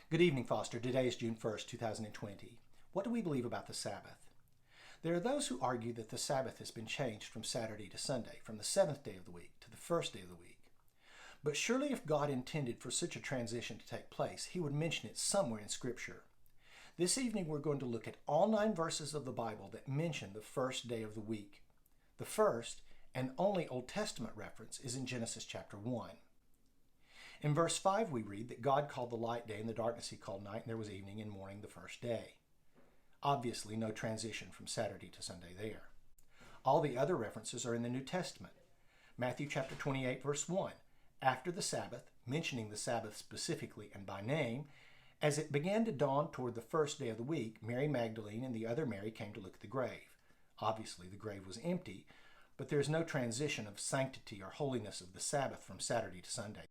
Good evening, Foster. Today is June 1st, 2020. What do we believe about the Sabbath? There are those who argue that the Sabbath has been changed from Saturday to Sunday, from the seventh day of the week to the first day of the week. But surely if God intended for such a transition to take place, he would mention it somewhere in Scripture. This evening we're going to look at all 9 verses of the Bible that mention the first day of the week. The first and only Old Testament reference is in Genesis chapter 1. In verse 5 we read that God called the light day and the darkness he called night, and there was evening and morning the first day. Obviously no transition from Saturday to Sunday there. All the other references are in the New Testament. Matthew chapter 28 verse 1, after the Sabbath, mentioning the Sabbath specifically and by name, as it began to dawn toward the first day of the week, Mary Magdalene and the other Mary came to look at the grave. Obviously the grave was empty, but there is no transition of sanctity or holiness of the Sabbath from Saturday to Sunday.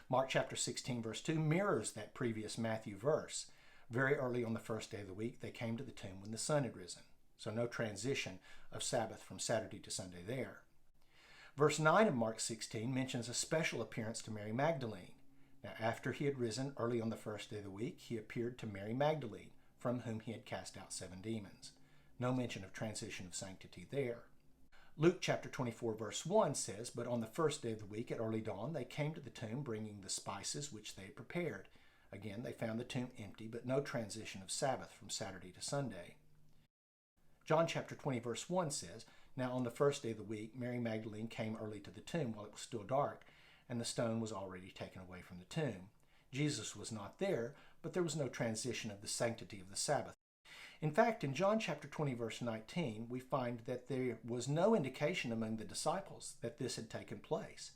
Mark chapter 16 verse 2 mirrors that previous Matthew verse. Very early on the first day of the week, they came to the tomb when the sun had risen. So no transition of Sabbath from Saturday to Sunday there. Verse 9 of Mark 16 mentions a special appearance to Mary Magdalene. Now, after he had risen early on the first day of the week, he appeared to Mary Magdalene, from whom he had cast out 7 demons. No mention of transition of sanctity there. Luke chapter 24 verse 1 says, "But on the first day of the week at early dawn they came to the tomb bringing the spices which they had prepared." Again, they found the tomb empty, but no transition of Sabbath from Saturday to Sunday. John chapter 20 verse 1 says, "Now on the first day of the week Mary Magdalene came early to the tomb while it was still dark, and the stone was already taken away from the tomb." Jesus was not there, but there was no transition of the sanctity of the Sabbath. In fact, in John chapter 20 verse 19, we find that there was no indication among the disciples that this had taken place.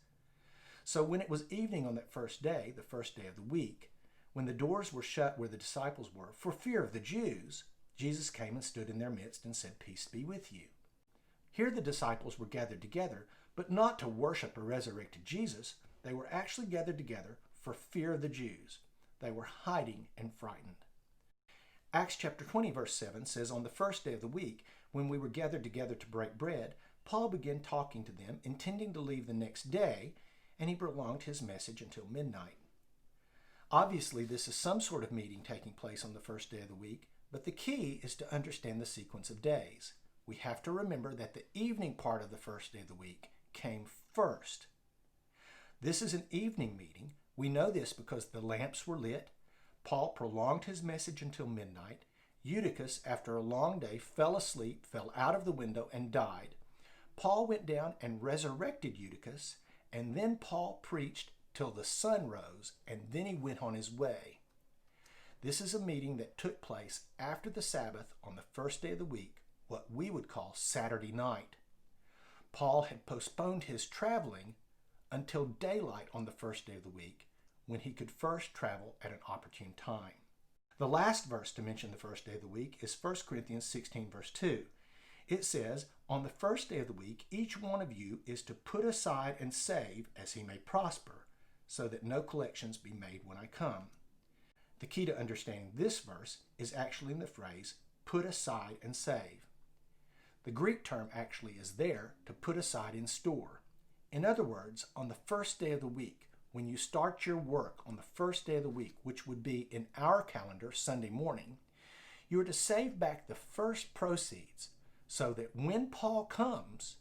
So when it was evening on that first day, the first day of the week, when the doors were shut where the disciples were, for fear of the Jews, Jesus came and stood in their midst and said, "Peace be with you." Here the disciples were gathered together, but not to worship a resurrected Jesus. They were actually gathered together for fear of the Jews. They were hiding and frightened. Acts chapter 20 verse 7 says, "On the first day of the week, when we were gathered together to break bread, Paul began talking to them, intending to leave the next day, and he prolonged his message until midnight." Obviously, this is some sort of meeting taking place on the first day of the week, but the key is to understand the sequence of days. We have to remember that the evening part of the first day of the week came first. This is an evening meeting. We know this because the lamps were lit. Paul prolonged his message until midnight. Eutychus, after a long day, fell asleep, fell out of the window, and died. Paul went down and resurrected Eutychus, and then Paul preached till the sun rose, and then he went on his way. This is a meeting that took place after the Sabbath on the first day of the week, what we would call Saturday night. Paul had postponed his traveling until daylight on the first day of the week, when he could first travel at an opportune time. The last verse to mention the first day of the week is 1 Corinthians 16 verse 2. It says, "On the first day of the week, each one of you is to put aside and save as he may prosper, so that no collections be made when I come." The key to understanding this verse is actually in the phrase, "put aside and save." The Greek term actually is there to put aside in store. In other words, on the first day of the week, when you start your work on the first day of the week, which would be in our calendar Sunday morning, you are to save back the first proceeds so that when Paul comes,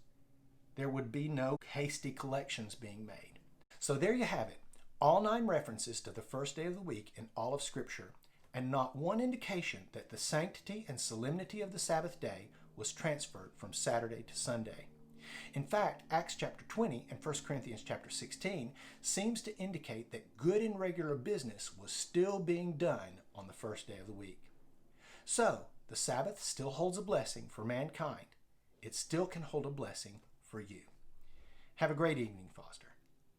there would be no hasty collections being made. So there you have it, all 9 references to the first day of the week in all of Scripture, and not one indication that the sanctity and solemnity of the Sabbath day was transferred from Saturday to Sunday. In fact, Acts chapter 20 and 1 Corinthians chapter 16 seems to indicate that good and regular business was still being done on the first day of the week. So, the Sabbath still holds a blessing for mankind. It still can hold a blessing for you. Have a great evening, Foster.